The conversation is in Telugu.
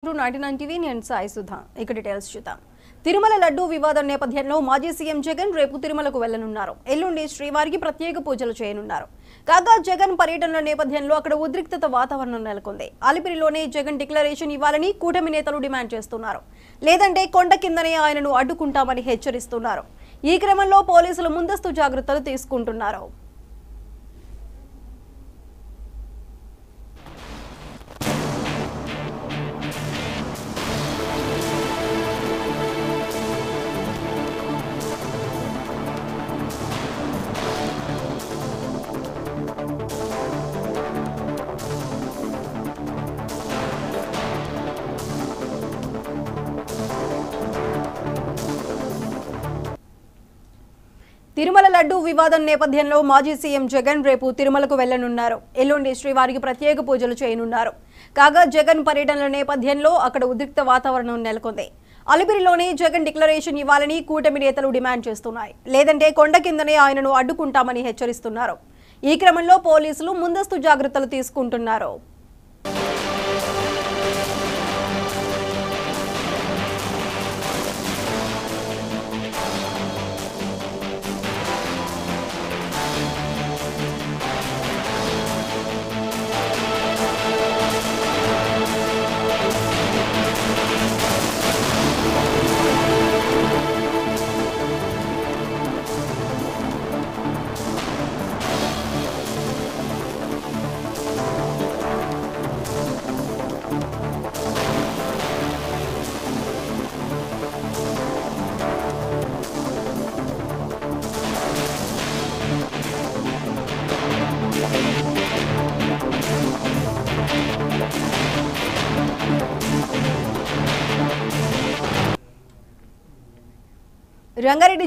99 టీవీ నేను సాయి సుధా ఇక డీటెయిల్స్ చూద్దాం. తిరుమల లడ్డూ వివాదం నేపథ్యంలో మాజీ సీఎం జగన్ రేపు తిరుమలకు వెళ్లనున్నారు. ఎల్లుండి శ్రీవారికి ప్రత్యేక పూజలు చేయనున్నారు. కాగా జగన్ పర్యటనల నేపథ్యంలో అక్కడ ఉద్రిక్తత వాతావరణం నెలకొంది. అలిపిరిలోనే జగన్ డిక్లరేషన్ ఇవ్వాలని కూటమి నేతలు డిమాండ్ చేస్తున్నారు. లేదంటే కొండ కిందనే ఆయనను అడ్డుకుంటామని హెచ్చరిస్తున్నారు. ఈ క్రమంలో పోలీసులు ముందస్తు జాగ్రత్తలు తీసుకుంటున్నారు. తిరుమల లడ్డూ వివాదం నేపథ్యంలో మాజీ సీఎం జగన్ రేపు తిరుమలకు వెళ్లనున్నారు. ఎల్లుండి శ్రీవారికి ప్రత్యేక పూజలు చేయనున్నారు. కాగా జగన్ పర్యటనల నేపథ్యంలో అక్కడ ఉద్రిక్త వాతావరణం నెలకొంది. అలిపిరిలోనే జగన్ డిక్లరేషన్ ఇవ్వాలని కూటమి నేతలు డిమాండ్ చేస్తున్నాయి. లేదంటే కొండ కిందనే ఆయనను అడ్డుకుంటామని హెచ్చరిస్తున్నారు. ఈ క్రమంలో పోలీసులు ముందస్తు జాగ్రత్తలు తీసుకుంటున్నారు. రంగారెడ్డి